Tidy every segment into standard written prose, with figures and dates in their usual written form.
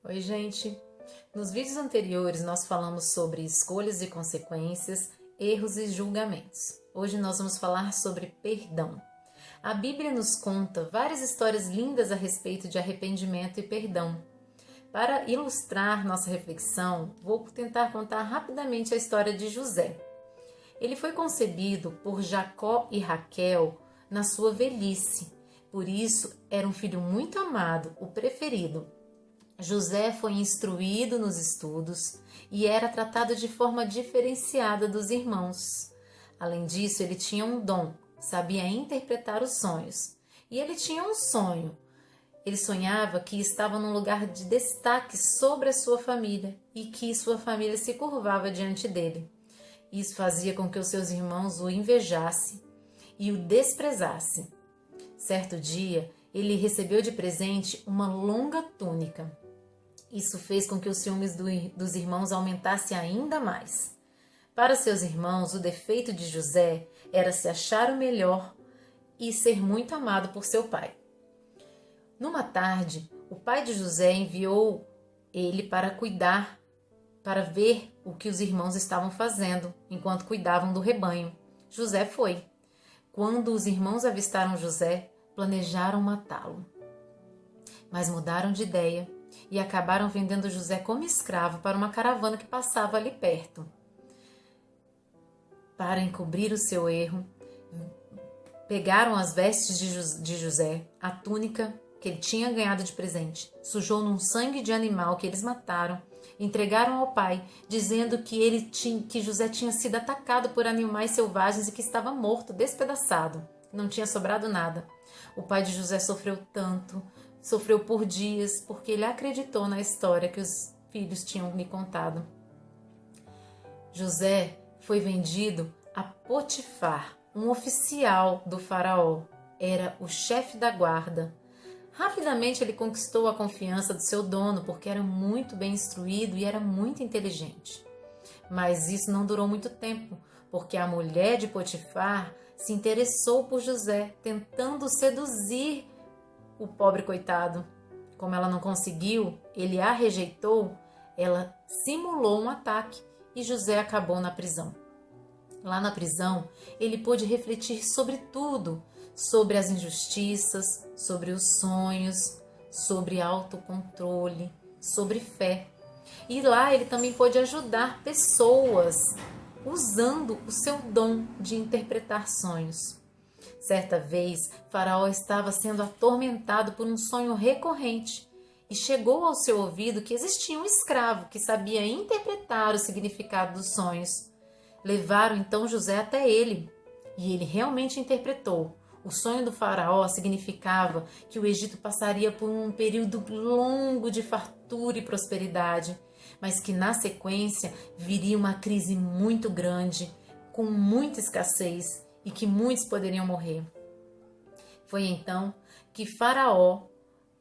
Oi, gente! Nos vídeos anteriores nós falamos sobre escolhas e consequências, erros e julgamentos. Hoje nós vamos falar sobre perdão. A Bíblia nos conta várias histórias lindas a respeito de arrependimento e perdão. Para ilustrar nossa reflexão, vou tentar contar rapidamente a história de José. Ele foi concebido por Jacó e Raquel na sua velhice, por isso era um filho muito amado, o preferido. José foi instruído nos estudos e era tratado de forma diferenciada dos irmãos. Além disso, ele tinha um dom, sabia interpretar os sonhos. E ele tinha um sonho. Ele sonhava que estava num lugar de destaque sobre a sua família e que sua família se curvava diante dele. Isso fazia com que os seus irmãos o invejassem e o desprezassem. Certo dia, ele recebeu de presente uma longa túnica. Isso fez com que os ciúmes dos irmãos aumentasse ainda mais. Para seus irmãos, o defeito de José era se achar o melhor e ser muito amado por seu pai. Numa tarde, o pai de José enviou ele para ver o que os irmãos estavam fazendo enquanto cuidavam do rebanho. José foi. Quando os irmãos avistaram José, planejaram matá-lo. Mas mudaram de ideia e acabaram vendendo José como escravo para uma caravana que passava ali perto. Para encobrir o seu erro, pegaram as vestes de José, a túnica que ele tinha ganhado de presente, sujou num sangue de animal que eles mataram, entregaram ao pai, dizendo que José tinha sido atacado por animais selvagens e que estava morto, despedaçado, não tinha sobrado nada. O pai de José sofreu tanto, sofreu por dias, porque ele acreditou na história que os filhos tinham me contado. José foi vendido a Potifar, um oficial do faraó. Era o chefe da guarda. Rapidamente ele conquistou a confiança do seu dono, porque era muito bem instruído e era muito inteligente. Mas isso não durou muito tempo, porque a mulher de Potifar se interessou por José, tentando seduzir o pobre coitado. Como ela não conseguiu, ele a rejeitou, ela simulou um ataque e José acabou na prisão. Lá na prisão, ele pôde refletir sobre tudo, sobre as injustiças, sobre os sonhos, sobre autocontrole, sobre fé. E lá ele também pôde ajudar pessoas, usando o seu dom de interpretar sonhos. Certa vez, Faraó estava sendo atormentado por um sonho recorrente e chegou ao seu ouvido que existia um escravo que sabia interpretar o significado dos sonhos. Levaram então José até ele e ele realmente interpretou. O sonho do faraó significava que o Egito passaria por um período longo de fartura e prosperidade, mas que na sequência viria uma crise muito grande, com muita escassez e que muitos poderiam morrer. Foi então que Faraó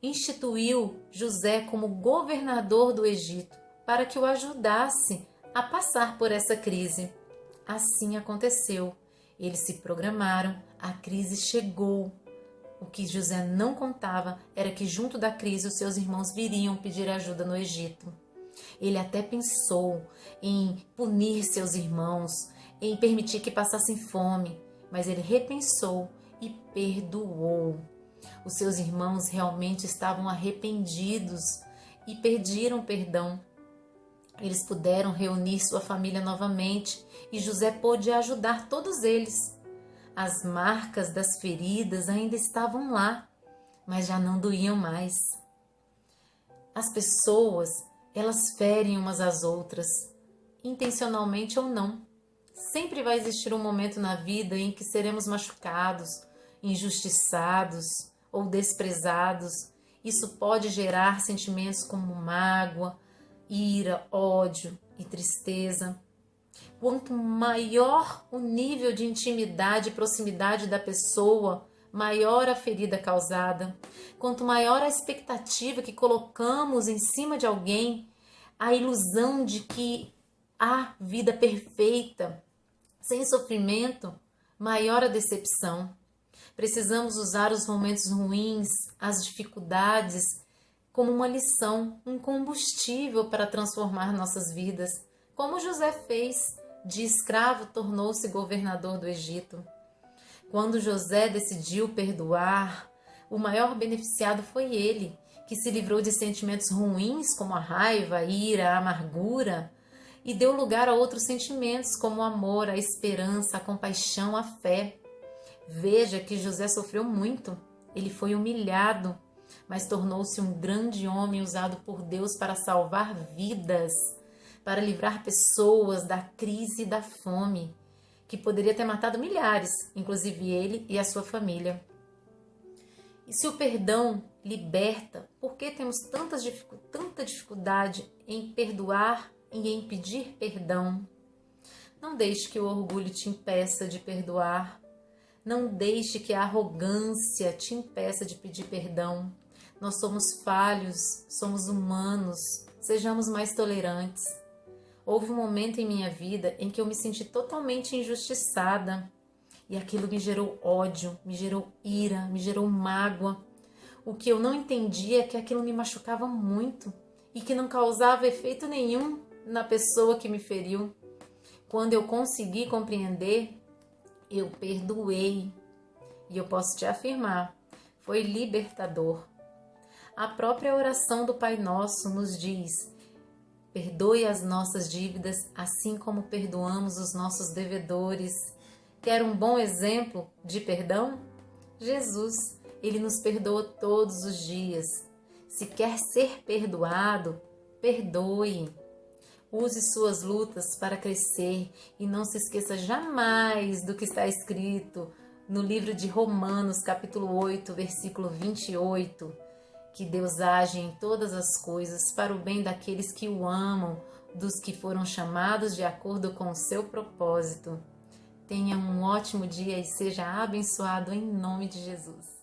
instituiu José como governador do Egito para que o ajudasse a passar por essa crise. Assim aconteceu. Eles se programaram, a crise chegou. O que José não contava era que junto da crise os seus irmãos viriam pedir ajuda no Egito. Ele até pensou em punir seus irmãos, em permitir que passassem fome, mas ele repensou e perdoou. Os seus irmãos realmente estavam arrependidos e pediram perdão. Eles puderam reunir sua família novamente e José pôde ajudar todos eles. As marcas das feridas ainda estavam lá, mas já não doíam mais. As pessoas, elas ferem umas às outras, intencionalmente ou não. Sempre vai existir um momento na vida em que seremos machucados, injustiçados ou desprezados. Isso pode gerar sentimentos como mágoa, ira, ódio e tristeza. Quanto maior o nível de intimidade e proximidade da pessoa, maior a ferida causada. Quanto maior a expectativa que colocamos em cima de alguém, a ilusão de que há vida perfeita, sem sofrimento, maior a decepção. Precisamos usar os momentos ruins, as dificuldades, como uma lição, um combustível para transformar nossas vidas, como José fez. De escravo tornou-se governador do Egito. Quando José decidiu perdoar, o maior beneficiado foi ele, que se livrou de sentimentos ruins como a raiva, a ira, a amargura, e deu lugar a outros sentimentos como o amor, a esperança, a compaixão, a fé. Veja que José sofreu muito, ele foi humilhado, mas tornou-se um grande homem usado por Deus para salvar vidas, para livrar pessoas da crise e da fome, que poderia ter matado milhares, inclusive ele e a sua família. E se o perdão liberta, por que temos tanta dificuldade em perdoar e em pedir perdão? Não deixe que o orgulho te impeça de perdoar. Não deixe que a arrogância te impeça de pedir perdão. Nós somos falhos, somos humanos, sejamos mais tolerantes. Houve um momento em minha vida em que eu me senti totalmente injustiçada e aquilo me gerou ódio, me gerou ira, me gerou mágoa. O que eu não entendia é que aquilo me machucava muito e que não causava efeito nenhum na pessoa que me feriu. Quando eu consegui compreender, eu perdoei. E eu posso te afirmar, foi libertador. A própria oração do Pai Nosso nos diz: perdoe as nossas dívidas, assim como perdoamos os nossos devedores. Quer um bom exemplo de perdão? Jesus, ele nos perdoa todos os dias. Se quer ser perdoado, perdoe. Use suas lutas para crescer e não se esqueça jamais do que está escrito no livro de Romanos, capítulo 8, versículo 28. Que Deus age em todas as coisas para o bem daqueles que o amam, dos que foram chamados de acordo com o seu propósito. Tenha um ótimo dia e seja abençoado em nome de Jesus.